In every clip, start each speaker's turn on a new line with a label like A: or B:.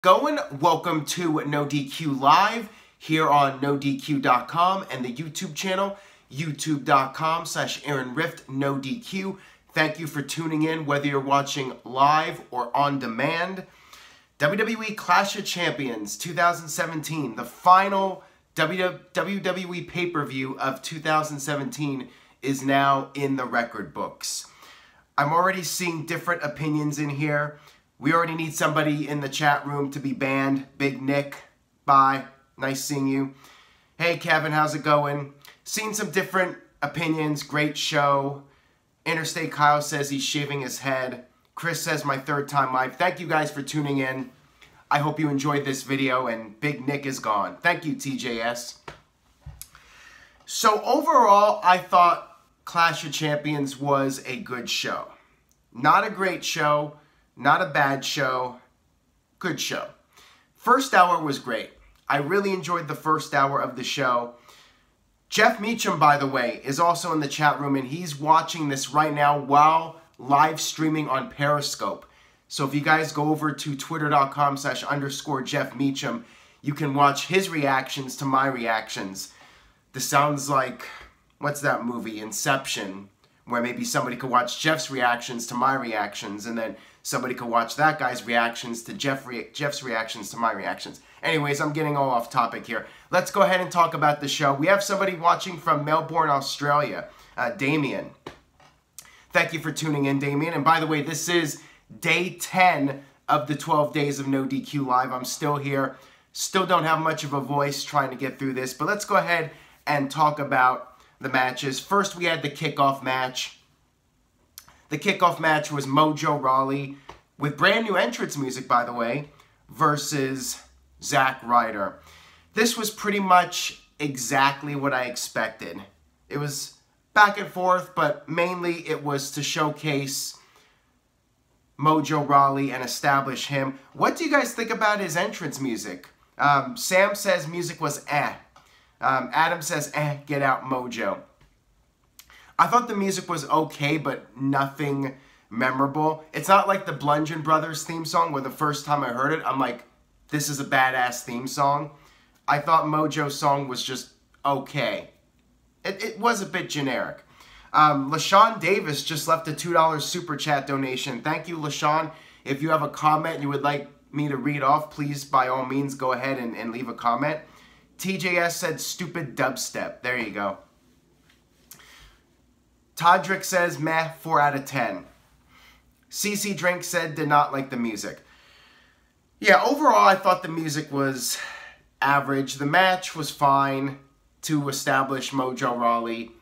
A: Going? Welcome to No DQ Live here on NoDQ.com and the YouTube channel, youtube.com/AaronRift NoDQ. Thank you for tuning in, whether you're watching live or on demand. WWE Clash of Champions 2017, the final WWE pay-per-view of 2017 is now in the record books. I'm already seeing different opinions in here. We already need somebody in the chat room to be banned. Big Nick, bye. Nice seeing you. Hey, Kevin, how's it going? Seen some different opinions. Great show. Interstate Kyle says he's shaving his head. Chris says my third time live. Thank you guys for tuning in. I hope you enjoyed this video, and Big Nick is gone. Thank you, TJS. So overall, I thought Clash of Champions was a good show. Not a great show. Not a bad show. Good show. First hour was great. I really enjoyed the first hour of the show. Jeff Meacham, by the way, is also in the chat room, and he's watching this right now while live streaming on Periscope. So if you guys go over to twitter.com/_Jeff Meacham, you can watch his reactions to my reactions. This sounds like, what's that movie, Inception, where maybe somebody could watch Jeff's reactions to my reactions, and then somebody could watch that guy's reactions to Jeff's reactions to my reactions. Anyways, I'm getting all off topic here. Let's go ahead and talk about the show. We have somebody watching from Melbourne, Australia, Damien. Thank you for tuning in, Damien. And by the way, this is day 10 of the 12 days of No DQ Live. I'm still here. Still don't have much of a voice trying to get through this. But let's go ahead and talk about the matches. First, we had the kickoff match. The kickoff match was Mojo Rawley, with brand new entrance music, by the way, versus Zack Ryder. This was pretty much exactly what I expected. It was back and forth, but mainly it was to showcase Mojo Rawley and establish him. What do you guys think about his entrance music? Sam says music was eh. Adam says get out Mojo. I thought the music was okay, but nothing memorable. It's not like the Bludgeon Brothers theme song where the first time I heard it, I'm like, this is a badass theme song. I thought Mojo's song was just okay. It was a bit generic. LaShawn Davis just left a $2 super chat donation. Thank you, LaShawn. If you have a comment you would like me to read off, please, by all means, go ahead and leave a comment. TJS said stupid dubstep. There you go. Todrick says, meh, 4 out of 10. CC Drink said, did not like the music. Yeah, overall, I thought the music was average. The match was fine to establish Mojo Rawley.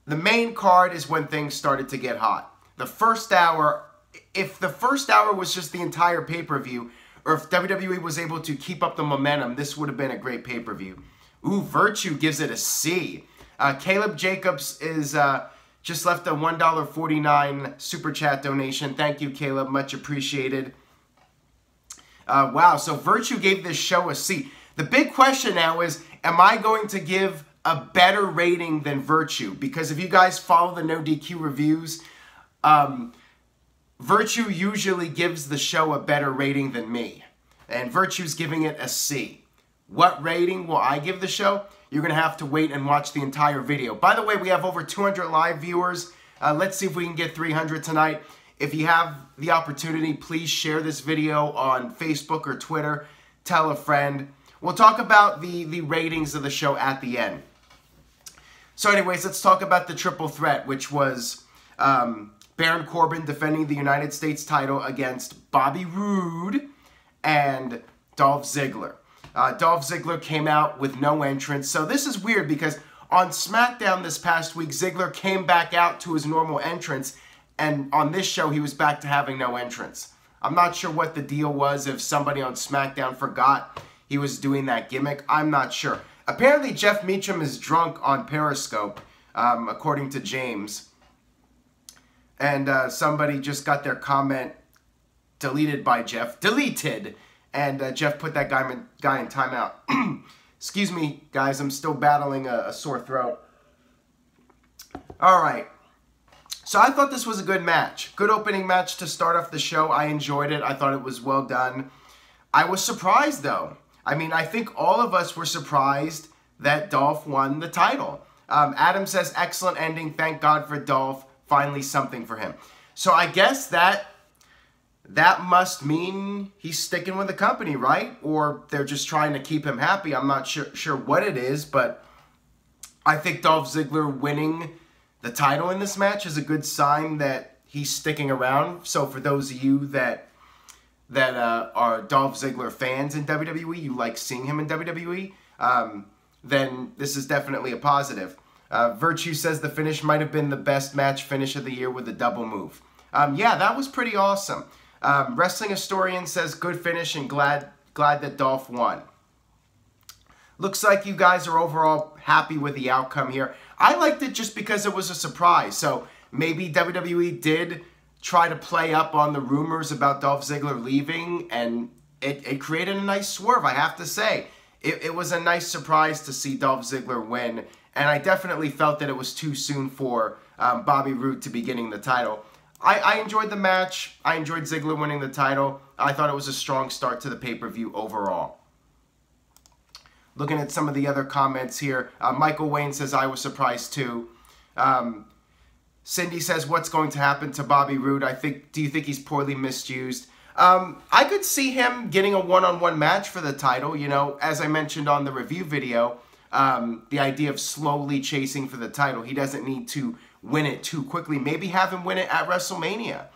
A: The main card is when things started to get hot. The first hour, if the first hour was just the entire pay-per-view, or if WWE was able to keep up the momentum, this would have been a great pay-per-view. Ooh, Virtue gives it a C. Caleb Jacobs is just left a $1.49 super chat donation. Thank you, Caleb. Much appreciated. Wow, so Virtue gave this show a C. The big question now is, am I going to give a better rating than Virtue? Because if you guys follow the No DQ reviews, Virtue usually gives the show a better rating than me. And Virtue's giving it a C. What rating will I give the show? You're going to have to wait and watch the entire video. By the way, we have over 200 live viewers. Let's see if we can get 300 tonight. If you have the opportunity, please share this video on Facebook or Twitter. Tell a friend. We'll talk about the ratings of the show at the end. So anyways, let's talk about the triple threat, which was Baron Corbin defending the United States title against Bobby Roode and Dolph Ziggler. Dolph Ziggler came out with no entrance. So this is weird because on SmackDown this past week, Ziggler came back out to his normal entrance. And on this show, he was back to having no entrance. I'm not sure what the deal was, if somebody on SmackDown forgot he was doing that gimmick. I'm not sure. Apparently, Jeff Meacham is drunk on Periscope, according to James. And somebody just got their comment deleted by Jeff. Deleted! And Jeff put that guy in timeout. Excuse me, guys. I'm still battling a sore throat. All right. So I thought this was a good match. Good opening match to start off the show. I enjoyed it. I thought it was well done. I was surprised, though. I mean, I think all of us were surprised that Dolph won the title. Adam says, excellent ending. Thank God for Dolph. Finally something for him. So I guess that must mean he's sticking with the company, right? Or they're just trying to keep him happy. I'm not sure what it is, but I think Dolph Ziggler winning the title in this match is a good sign that he's sticking around. So for those of you that are Dolph Ziggler fans in WWE, you like seeing him in WWE, then this is definitely a positive. Virtue says the finish might have been the best match finish of the year with a double move. Yeah, that was pretty awesome. Wrestling Historian says good finish and glad that Dolph won. Looks like you guys are overall happy with the outcome here. I liked it just because it was a surprise. So maybe WWE did try to play up on the rumors about Dolph Ziggler leaving, and it created a nice swerve, I have to say. It was a nice surprise to see Dolph Ziggler win, and I definitely felt that it was too soon for Bobby Roode to be getting the title. I enjoyed the match. I enjoyed Ziggler winning the title. I thought it was a strong start to the pay-per-view overall. Looking at some of the other comments here, Michael Wayne says, I was surprised too. Cindy says, what's going to happen to Bobby Roode? Do you think he's poorly misused? I could see him getting a one-on-one match for the title. You know, as I mentioned on the review video, the idea of slowly chasing for the title. He doesn't need to win it too quickly. Maybe have him win it at WrestleMania.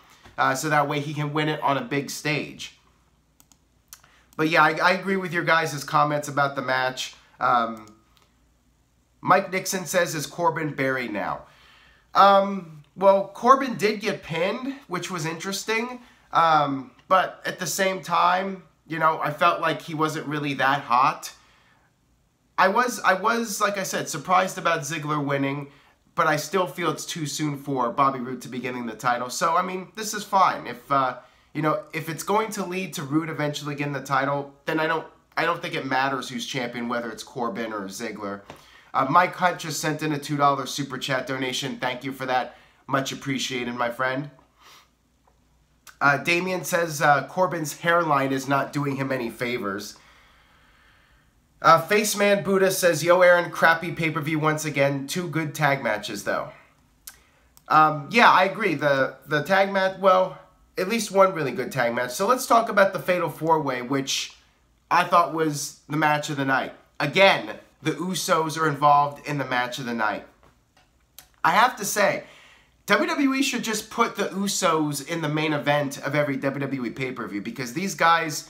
A: So that way he can win it on a big stage. But yeah, I agree with your guys' comments about the match. Mike Nixon says, is Corbin buried now? Well, Corbin did get pinned, which was interesting. But at the same time, you know, I felt like he wasn't really that hot. I was, like I said, surprised about Ziggler winning, but I still feel it's too soon for Bobby Roode to be getting the title. So, I mean, this is fine. You know, if it's going to lead to Roode eventually getting the title, then I don't think it matters who's champion, whether it's Corbin or Ziggler. Mike Hunt just sent in a $2 super chat donation. Thank you for that. Much appreciated, my friend. Damien says Corbin's hairline is not doing him any favors. Faceman Buddha says, yo, Aaron, crappy pay-per-view once again. 2 good tag matches, though. Yeah, I agree. The tag match, well, at least one really good tag match. So let's talk about the Fatal 4-Way, which I thought was the match of the night. Again, the Usos are involved in the match of the night. I have to say, WWE should just put the Usos in the main event of every WWE pay-per-view because these guys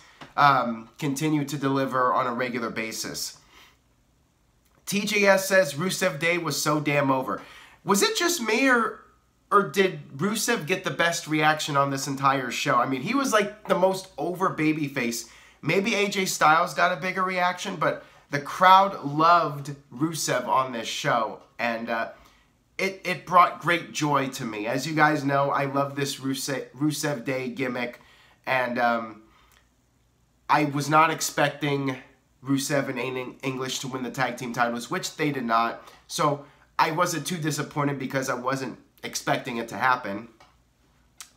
A: continue to deliver on a regular basis. TJS says Rusev Day was so damn over. Was it just me or did Rusev get the best reaction on this entire show? I mean, he was like the most over babyface. Maybe AJ Styles got a bigger reaction, but the crowd loved Rusev on this show, and it brought great joy to me. As you guys know, I love this Rusev Day gimmick, and I was not expecting Rusev and English to win the tag team titles, which they did not. So I wasn't too disappointed because I wasn't expecting it to happen.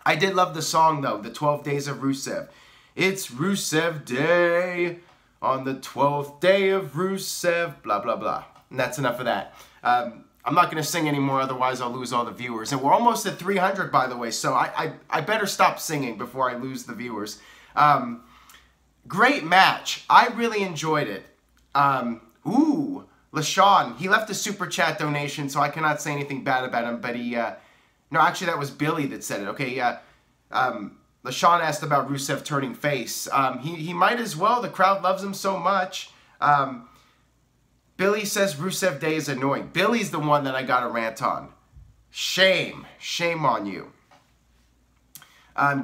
A: I did love the song, though, the 12 Days of Rusev. It's Rusev Day on the 12th day of Rusev, blah, blah, blah. And that's enough of that. I'm not going to sing anymore, otherwise I'll lose all the viewers. And we're almost at 300, by the way, so I better stop singing before I lose the viewers. Great match. I really enjoyed it. Ooh, LaShawn, he left a super chat donation, so I cannot say anything bad about him, but he, no, actually that was Billy that said it. Okay, LaShawn asked about Rusev turning face. He might as well. The crowd loves him so much. Billy says Rusev Day is annoying. Billy's the one that I got a rant on. Shame. Shame on you.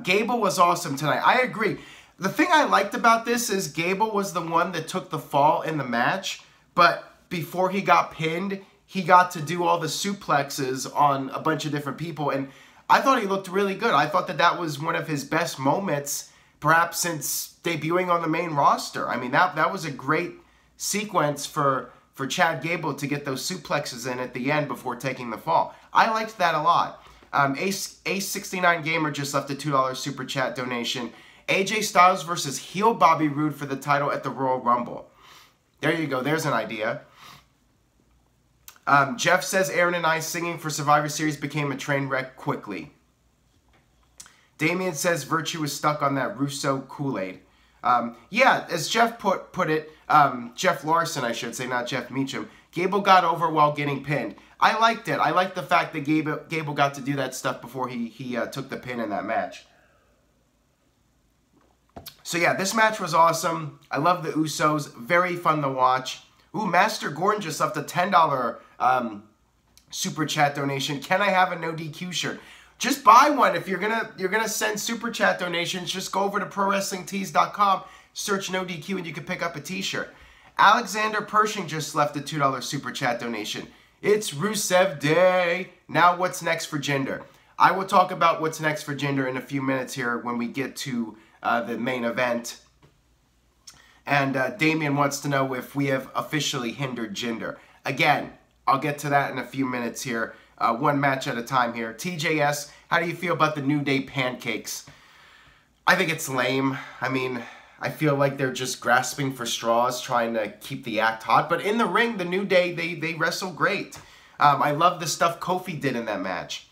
A: Gable was awesome tonight. I agree. The thing I liked about this is Gable was the one that took the fall in the match, but before he got pinned, he got to do all the suplexes on a bunch of different people, and I thought he looked really good. I thought that was one of his best moments, perhaps since debuting on the main roster. I mean, that was a great sequence for Chad Gable to get those suplexes in at the end before taking the fall. I liked that a lot. Ace69 Gamer just left a $2 super chat donation. AJ Styles versus heel Bobby Roode for the title at the Royal Rumble. There you go. There's an idea. Jeff says, Aaron and I singing for Survivor Series became a train wreck quickly. Damien says, Virtue was stuck on that Russo Kool-Aid. Yeah, as Jeff put it, Jeff Larson, I should say, not Jeff Meacham, Gable got over while getting pinned. I liked it. I liked the fact that Gable got to do that stuff before he took the pin in that match. So yeah, this match was awesome. I love the Usos. Very fun to watch. Ooh, Master Gordon just left a $10 super chat donation. Can I have a no DQ shirt? Just buy one. If you're gonna send super chat donations, just go over to ProWrestlingTees.com, search no DQ, and you can pick up a t-shirt. Alexander Pershing just left a $2 super chat donation. It's Rusev Day. Now what's next for Jinder? I will talk about what's next for Jinder in a few minutes here when we get to the main event. And Damien wants to know if we have officially hindered Jinder. Again, I'll get to that in a few minutes here. One match at a time here. TJS, how do you feel about the New Day pancakes? I think it's lame. I mean, I feel like they're just grasping for straws, trying to keep the act hot. But in the ring, the New Day, they wrestle great. I love the stuff Kofi did in that match.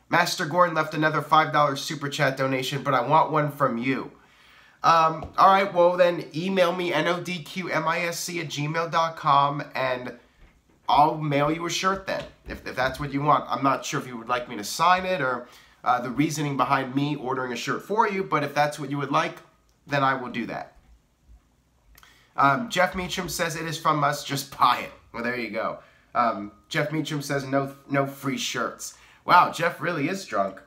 A: Master Gordon left another $5 super chat donation, but I want one from you. All right, well then email me, nodqmisc@gmail.com, and I'll mail you a shirt then, if that's what you want. I'm not sure if you would like me to sign it or the reasoning behind me ordering a shirt for you, but if that's what you would like, then I will do that. Jeff Meacham says it is from us, just buy it. Well, there you go. Jeff Meacham says no free shirts. Wow, Jeff really is drunk.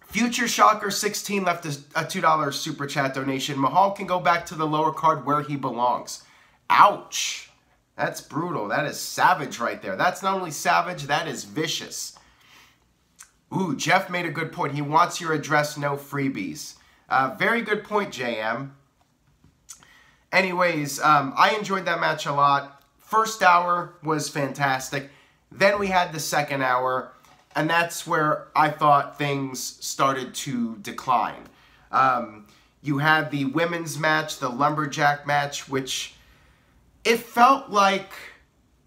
A: Future Shocker 16 left a $2 super chat donation. Mahal can go back to the lower card where he belongs. Ouch. That's brutal. That is savage right there. That's not only savage, that is vicious. Ooh, Jeff made a good point. He wants your address, no freebies. Very good point, JM. Anyways, I enjoyed that match a lot. First hour was fantastic. Then we had the second hour, and that's where I thought things started to decline. You had the women's match, the Lumberjack match, which it felt like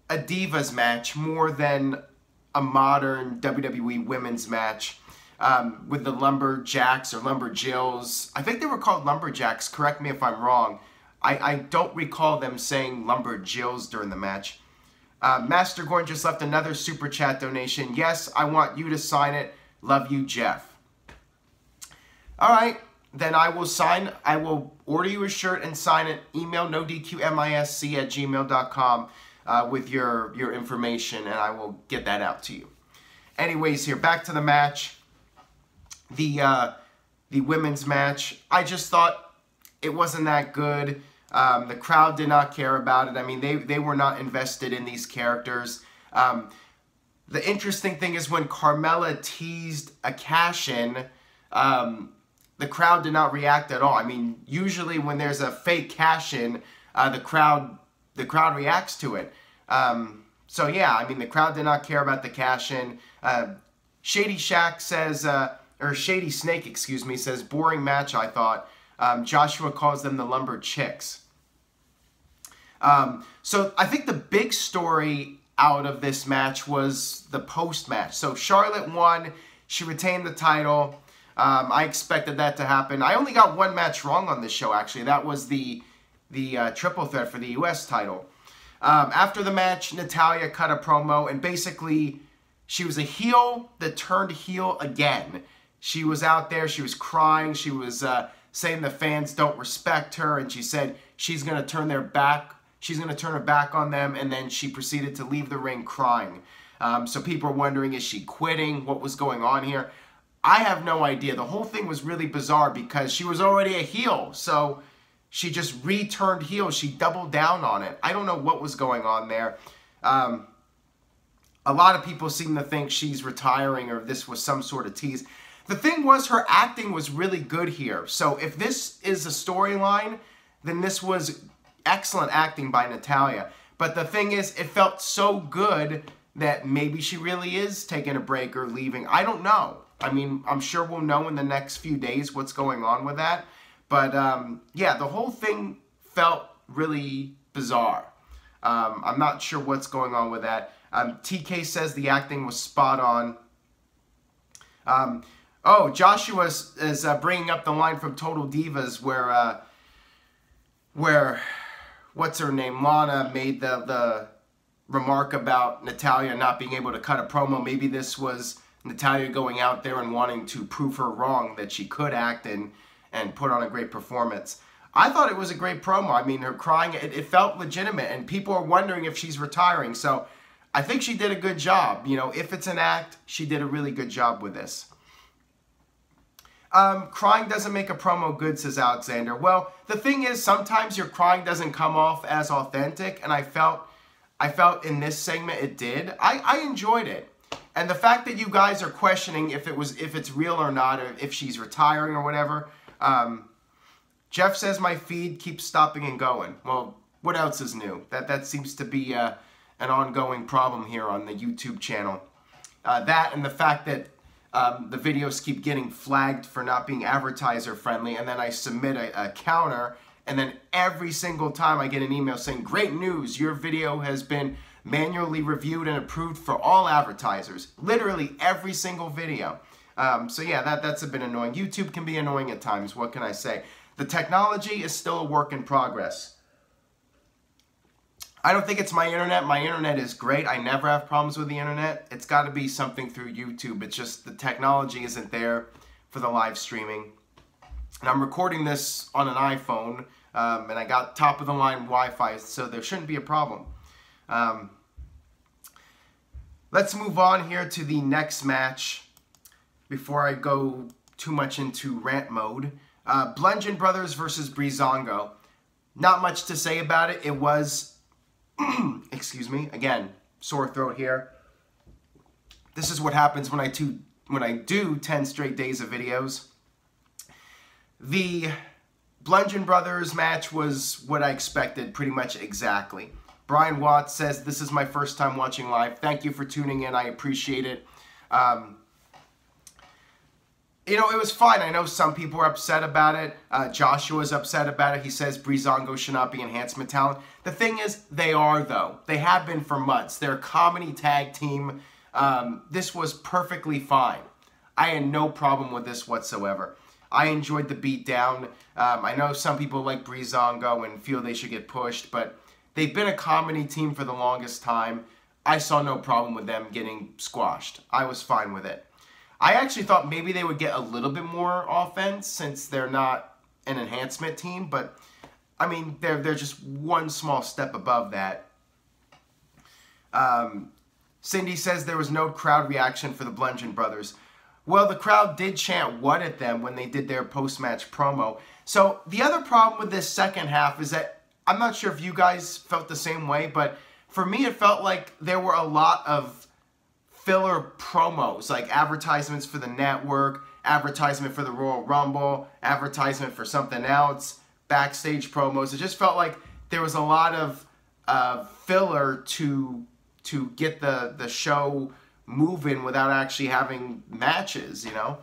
A: a Divas match more than a modern WWE women's match with the Lumberjacks or Lumberjills. I think they were called Lumberjacks. Correct me if I'm wrong. I don't recall them saying Lumberjills during the match. Master Gordon just left another super chat donation. Yes, I want you to sign it. Love you, Jeff. All right, then I will order you a shirt and sign it. Email nodqmisc@gmail.com with your information, and I will get that out to you. Anyways, here, back to the match. The women's match. I just thought it wasn't that good. The crowd did not care about it. I mean, they were not invested in these characters. The interesting thing is when Carmella teased a cash-in, the crowd did not react at all. I mean, usually when there's a fake cash-in, the crowd reacts to it. So yeah, I mean, the crowd did not care about the cash-in. Shady Shack says, or Shady Snake, excuse me, says, boring match, I thought. Joshua calls them the Lumber Chicks. So I think the big story out of this match was the post-match. So Charlotte won. She retained the title. I expected that to happen. I only got one match wrong on this show, actually. That was the triple threat for the U.S. title. After the match, Natalya cut a promo, and basically she was a heel that turned heel again. She was out there. She was crying. She was saying the fans don't respect her, and she said she's going to turn their back. She's going to turn her back on them, and then she proceeded to leave the ring crying. So people are wondering, is she quitting? What was going on here? I have no idea. The whole thing was really bizarre because she was already a heel, so she just returned heel. She doubled down on it. I don't know what was going on there. A lot of people seem to think she's retiring or this was some sort of tease. The thing was, her acting was really good here. So if this is a storyline, then this was excellent acting by Natalya. But the thing is, it felt so good that maybe she really is taking a break or leaving. I don't know. I mean, I'm sure we'll know in the next few days what's going on with that. But yeah, the whole thing felt really bizarre. I'm not sure what's going on with that. TK says the acting was spot on. Oh, Joshua is bringing up the line from Total Divas where what's her name, Lana, made the remark about Natalya not being able to cut a promo. Maybe this was Natalya going out there and wanting to prove her wrong, that she could act and put on a great performance. I thought it was a great promo. I mean, her crying, it felt legitimate, and people are wondering if she's retiring. So I think she did a good job. You know, if it's an act, she did a really good job with this. Crying doesn't make a promo good, says Alexander. Well, the thing is, sometimes your crying doesn't come off as authentic, and I felt in this segment it did. I enjoyed it. And the fact that you guys are questioning if it's real or not, or if she's retiring or whatever. Jeff says my feed keeps stopping and going. Well, what else is new? That seems to be an ongoing problem here on the YouTube channel. That and the fact that the videos keep getting flagged for not being advertiser friendly, and then I submit a counter, and then every single time I get an email saying, great news, your video has been manually reviewed and approved for all advertisers. Literally every single video. So yeah, that's a bit annoying. YouTube can be annoying at times, what can I say? The technology is still a work in progress. I don't think it's my internet. My internet is great. I never have problems with the internet. It's got to be something through YouTube. It's just the technology isn't there for the live streaming. And I'm recording this on an iPhone, and I got top-of-the-line Wi-Fi, so there shouldn't be a problem. Let's move on here to the next match before I go too much into rant mode. Bludgeon Brothers versus Breezango. Not much to say about it. It was... excuse me, again, sore throat here. This is what happens when I do 10 straight days of videos. The Bludgeon Brothers match was what I expected pretty much exactly. Brian Watts says, this is my first time watching live. Thank you for tuning in. I appreciate it. You know, it was fine. I know some people were upset about it. Joshua's upset about it. He says Breezango should not be enhancement talent. The thing is, they are, though. They have been for months. They're a comedy tag team. This was perfectly fine. I had no problem with this whatsoever. I enjoyed the beatdown. I know some people like Breezango and feel they should get pushed, but they've been a comedy team for the longest time. I saw no problem with them getting squashed. I was fine with it. I actually thought maybe they would get a little bit more offense since they're not an enhancement team, but I mean, they're just one small step above that. Cindy says there was no crowd reaction for the Bludgeon Brothers. Well, the crowd did chant "what" at them when they did their post-match promo. So the other problem with this second half is that I'm not sure if you guys felt the same way, but for me it felt like there were a lot of filler promos, like advertisements for the network, advertisement for the Royal Rumble, advertisement for something else, backstage promos. It just felt like there was a lot of filler to get the show moving without actually having matches, you know?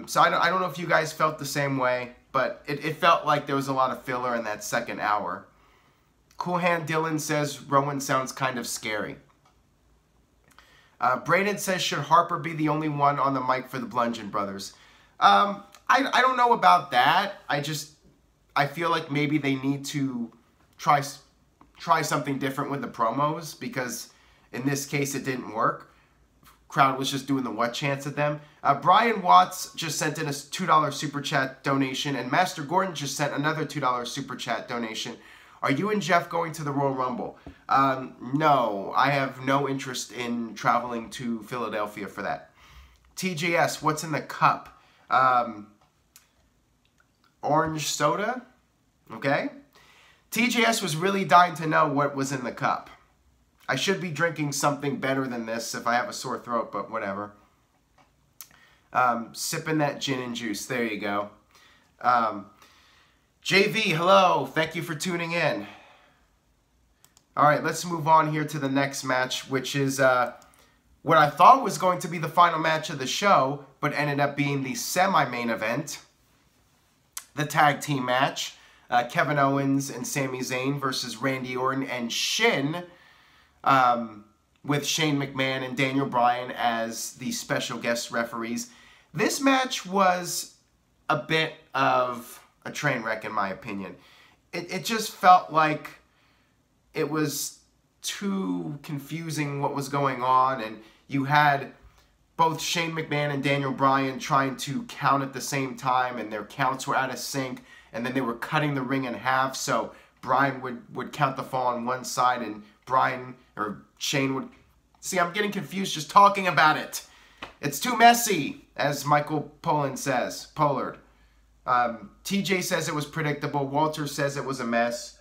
A: So I don't know if you guys felt the same way, but it felt like there was a lot of filler in that second hour. Cool Hand Dylan says Rowan sounds kind of scary. Braden says, should Harper be the only one on the mic for the Bludgeon Brothers? I don't know about that. I feel like maybe they need to try something different with the promos, because in this case it didn't work. Crowd was just doing the what chants at them. Brian Watts just sent in a $2 super chat donation, and Master Gordon just sent another $2 super chat donation. Are you and Jeff going to the Royal Rumble? No, I have no interest in traveling to Philadelphia for that. TJS, what's in the cup? Orange soda? Okay. TJS was really dying to know what was in the cup. I should be drinking something better than this if I have a sore throat, but whatever. Sipping that gin and juice. There you go. JV, hello. Thank you for tuning in. All right, let's move on here to the next match, which is what I thought was going to be the final match of the show, but ended up being the semi-main event, the tag team match, Kevin Owens and Sami Zayn versus Randy Orton and Shin, with Shane McMahon and Daniel Bryan as the special guest referees. This match was a bit of a train wreck, in my opinion. It just felt like it was too confusing what was going on, and you had both Shane McMahon and Daniel Bryan trying to count at the same time, and their counts were out of sync, and then they were cutting the ring in half, so Bryan would count the fall on one side, and Shane would... See, I'm getting confused just talking about it. It's too messy, as Michael Pollard says. TJ says it was predictable. Walter says it was a mess.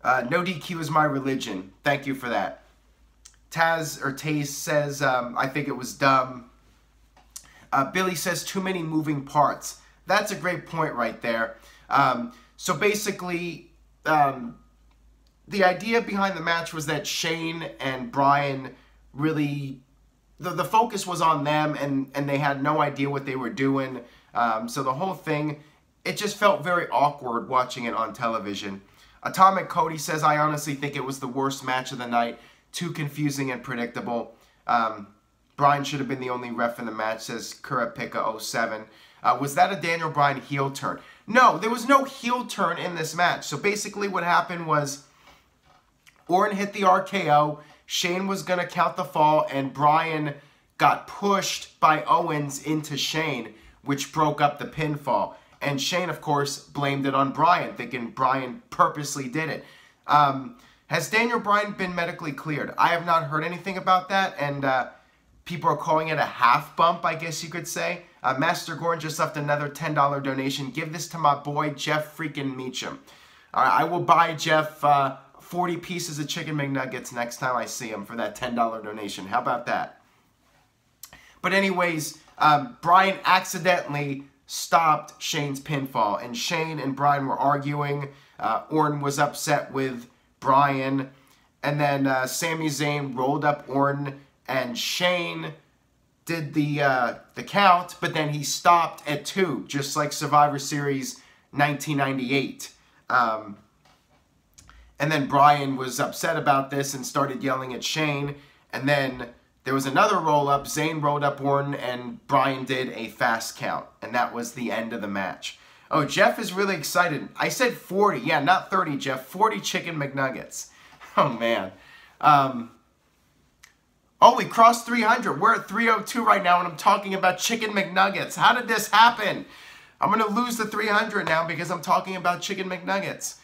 A: No DQ is my religion. Thank you for that. Taze says, I think it was dumb. Billy says, too many moving parts. That's a great point right there. So basically, the idea behind the match was that Shane and Bryan really... The focus was on them, and they had no idea what they were doing. So the whole thing, it just felt very awkward watching it on television. Atomic Cody says, I honestly think it was the worst match of the night. Too confusing and predictable. Bryan should have been the only ref in the match, says Kurapika07. Was that a Daniel Bryan heel turn? No, there was no heel turn in this match. So basically what happened was Orton hit the RKO. Shane was going to count the fall, and Bryan got pushed by Owens into Shane, which broke up the pinfall. And Shane, of course, blamed it on Bryan, thinking Bryan purposely did it. Has Daniel Bryan been medically cleared? I have not heard anything about that, and people are calling it a half bump, I guess you could say. Master Gordon just left another $10 donation. Give this to my boy, Jeff freaking Meacham. I will buy Jeff 40 pieces of Chicken McNuggets next time I see him for that $10 donation. How about that? But anyways, Bryan accidentally stopped Shane's pinfall, and Shane and Bryan were arguing. Orton was upset with Bryan, and then Sami Zayn rolled up Orton, and Shane did the count, but then he stopped at 2, just like Survivor Series 1998. And then Bryan was upset about this and started yelling at Shane, and then there was another roll-up. Zayn rolled up Orton, and Bryan did a fast count. And that was the end of the match. Oh, Jeff is really excited. I said 40. Yeah, not 30, Jeff. 40 Chicken McNuggets. Oh, man. Oh, we crossed 300. We're at 302 right now, and I'm talking about Chicken McNuggets. How did this happen? I'm going to lose the 300 now because I'm talking about Chicken McNuggets.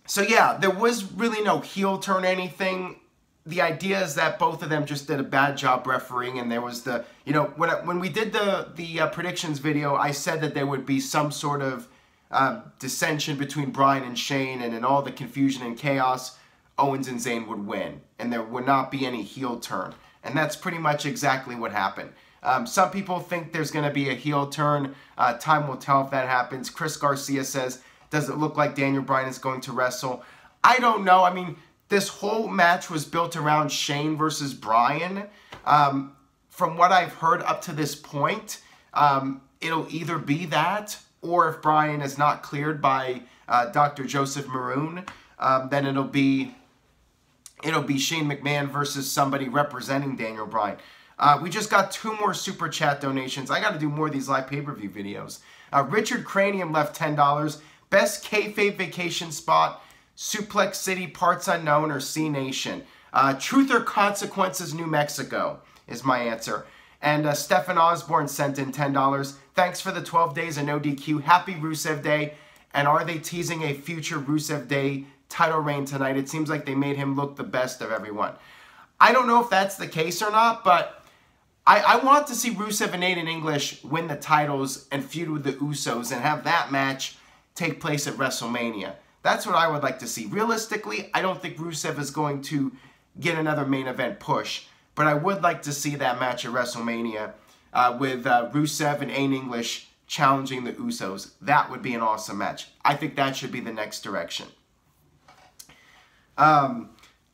A: So, yeah, there was really no heel turn or anything. The idea is that both of them just did a bad job refereeing, and there was the, you know, when we did the predictions video, I said that there would be some sort of dissension between Bryan and Shane, and in all the confusion and chaos, Owens and Zayn would win, and there would not be any heel turn, and that's pretty much exactly what happened. Some people think there's going to be a heel turn. Time will tell if that happens. Chris Garcia says, does it look like Daniel Bryan is going to wrestle? I don't know. I mean, this whole match was built around Shane versus Bryan. From what I've heard up to this point, it'll either be that, or if Bryan is not cleared by Dr. Joseph Maroon, then it'll be Shane McMahon versus somebody representing Daniel Bryan. We just got 2 more Super Chat donations. I got to do more of these live pay-per-view videos. Richard Cranium left $10. Best kayfabe vacation spot, Suplex City, Parts Unknown, or C Nation. Truth or Consequences, New Mexico is my answer. And Stephen Osborne sent in $10. Thanks for the 12 days of no DQ. Happy Rusev Day. And are they teasing a future Rusev Day title reign tonight? It seems like they made him look the best of everyone. I don't know if that's the case or not, but I want to see Rusev and Aiden English win the titles and feud with the Usos and have that match take place at WrestleMania. That's what I would like to see. Realistically, I don't think Rusev is going to get another main event push, but I would like to see that match at WrestleMania with Rusev and Aiden English challenging the Usos. That would be an awesome match. I think that should be the next direction.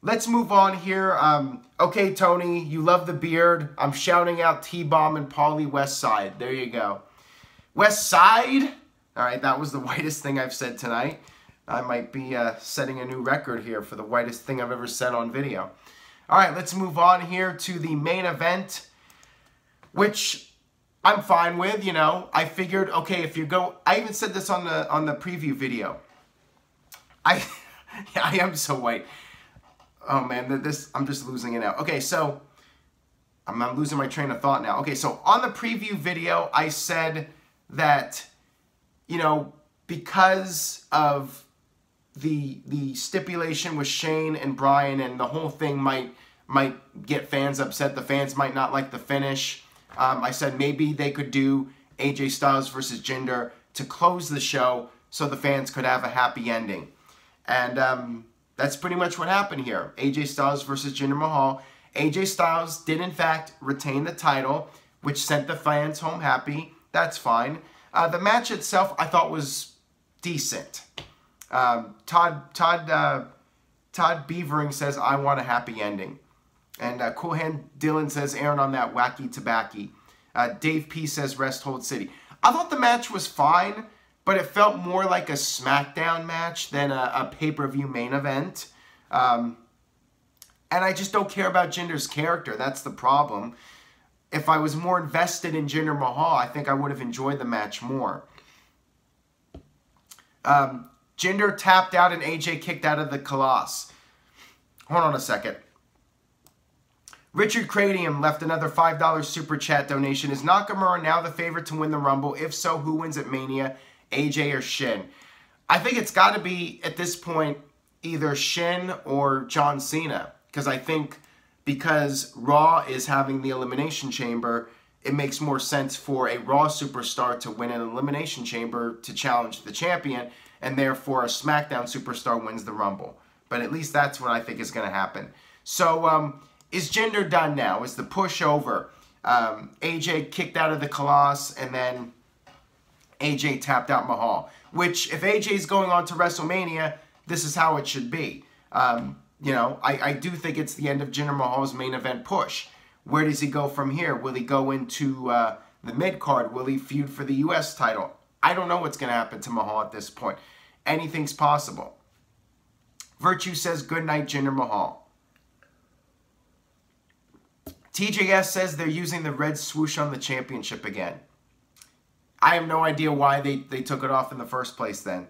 A: Let's move on here. Okay, Tony, you love the beard. I'm shouting out T-Bomb and Paulie West Side. There you go. West Side? All right, that was the whitest thing I've said tonight. I might be setting a new record here for the whitest thing I've ever said on video. All right, let's move on here to the main event, which I'm fine with. You know, I figured, okay, if you go, I even said this on the preview video. I am so white. Oh man, I'm just losing it now. Okay, so I'm losing my train of thought now. Okay, so on the preview video, I said that, you know, because of the stipulation with Shane and Bryan, and the whole thing might get fans upset. The fans might not like the finish. I said maybe they could do AJ Styles versus Jinder to close the show so the fans could have a happy ending. And that's pretty much what happened here. AJ Styles versus Jinder Mahal. AJ Styles did, in fact, retain the title, which sent the fans home happy. That's fine. The match itself, I thought, was decent. Todd Beavering says, I want a happy ending. And Cool Hand Dylan says, Aaron on that wacky tobacco. Dave P says, rest hold city. I thought the match was fine, but it felt more like a SmackDown match than a pay-per-view main event. And I just don't care about Jinder's character. That's the problem. If I was more invested in Jinder Mahal, I think I would have enjoyed the match more. Jinder tapped out and AJ kicked out of the Colossus. Hold on a second. Richard Cradium left another $5 super chat donation. Is Nakamura now the favorite to win the Rumble? If so, who wins at Mania? AJ or Shin? I think it's got to be, at this point, either Shin or John Cena. Because I think because Raw is having the Elimination Chamber, it makes more sense for a Raw superstar to win an Elimination Chamber to challenge the champion, and therefore a SmackDown superstar wins the Rumble. But at least that's what I think is going to happen. So, is Jinder done now? Is the push over? AJ kicked out of the Colossus, and then AJ tapped out Mahal. Which, if AJ's going on to WrestleMania, this is how it should be. You know, I do think it's the end of Jinder Mahal's main event push. Where does he go from here? Will he go into the mid-card? Will he feud for the U.S. title? I don't know what's going to happen to Mahal at this point. Anything's possible. Virtue says, good night, Jinder Mahal. TJS says they're using the red swoosh on the championship again. I have no idea why they took it off in the first place then.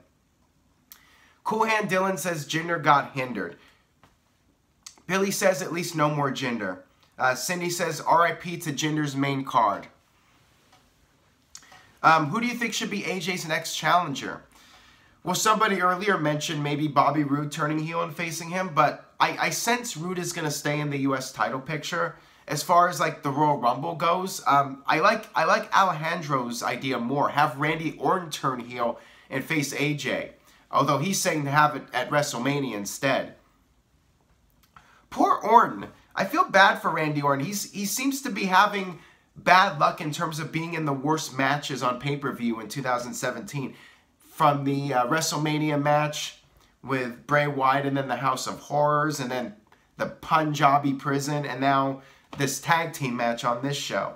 A: Cool Hand Dylan says Jinder got hindered. Billy says at least no more Jinder. Cindy says RIP to Jinder's main card. Who do you think should be AJ's next challenger? Well, somebody earlier mentioned maybe Bobby Roode turning heel and facing him, but I sense Roode is going to stay in the U.S. title picture. As far as like the Royal Rumble goes, I like Alejandro's idea more. Have Randy Orton turn heel and face AJ. Although he's saying to have it at WrestleMania instead. Poor Orton. I feel bad for Randy Orton. He seems to be having bad luck in terms of being in the worst matches on pay-per-view in 2017. From the WrestleMania match with Bray Wyatt, and then the House of Horrors, and then the Punjabi prison, and now this tag team match on this show.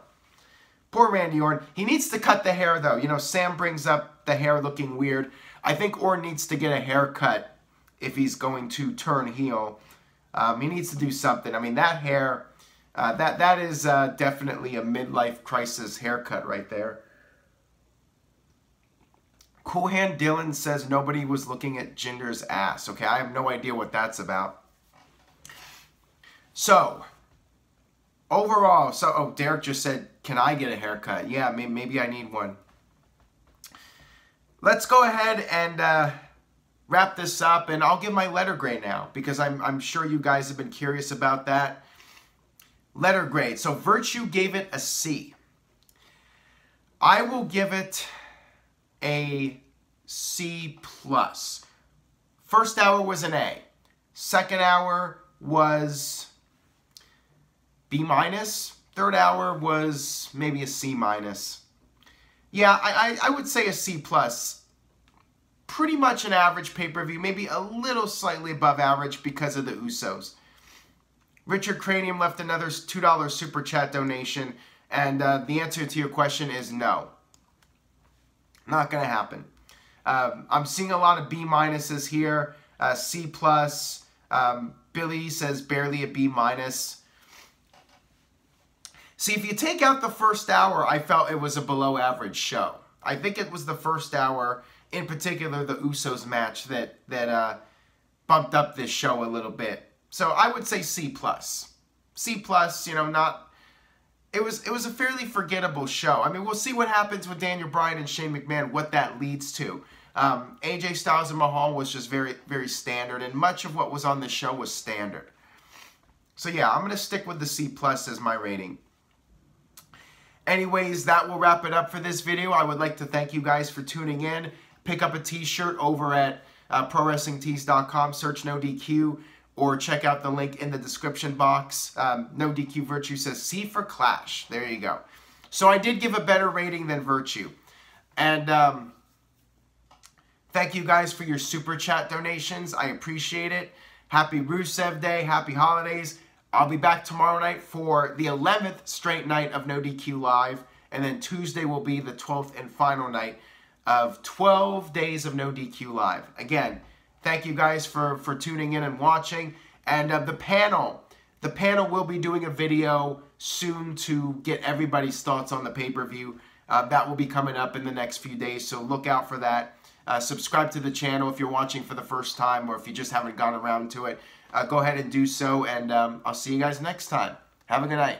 A: Poor Randy Orton. He needs to cut the hair, though. You know, Sam brings up the hair looking weird. I think Orton needs to get a haircut if he's going to turn heel. He needs to do something. I mean, that hair, that is definitely a midlife crisis haircut right there. Cool Hand Dylan says nobody was looking at Jinder's ass. Okay, I have no idea what that's about. So, overall, oh, Derek just said, can I get a haircut? Yeah, maybe I need one. Let's go ahead and wrap this up, and I'll give my letter grade now, because I'm sure you guys have been curious about that. Letter grade. So, Virtue gave it a C. I will give it a C+. First hour was an A. Second hour was B-. Third hour was maybe a C-. Yeah, I would say a C+. pretty much an average pay-per-view, maybe a little slightly above average because of the Usos. Richard Cranium left another $2 super chat donation, and the answer to your question is no. Not going to happen. I'm seeing a lot of B-minuses here, C+. Billy says barely a B-. See, if you take out the first hour, I felt it was a below average show. I think it was the first hour, in particular the Usos match, that bumped up this show a little bit. So I would say C+. C+, you know, not... It was a fairly forgettable show. I mean, we'll see what happens with Daniel Bryan and Shane McMahon, what that leads to. AJ Styles and Mahal was just very, very standard, and much of what was on the show was standard. So yeah, I'm going to stick with the C+ as my rating. Anyways, that will wrap it up for this video. I would like to thank you guys for tuning in. Pick up a t-shirt over at ProWrestlingTees.com, search No DQ, or check out the link in the description box. No DQ Virtue says C for Clash. There you go. So I did give a better rating than Virtue. And thank you guys for your super chat donations. I appreciate it. Happy Rusev Day. Happy holidays. I'll be back tomorrow night for the 11th straight night of No DQ Live. And then Tuesday will be the 12th and final night of 12 days of No DQ Live. Again, thank you guys for tuning in and watching. And the panel will be doing a video soon to get everybody's thoughts on the pay-per-view. That will be coming up in the next few days, so look out for that. Subscribe to the channel if you're watching for the first time, or if you just haven't gone around to it. Go ahead and do so, and I'll see you guys next time. Have a good night.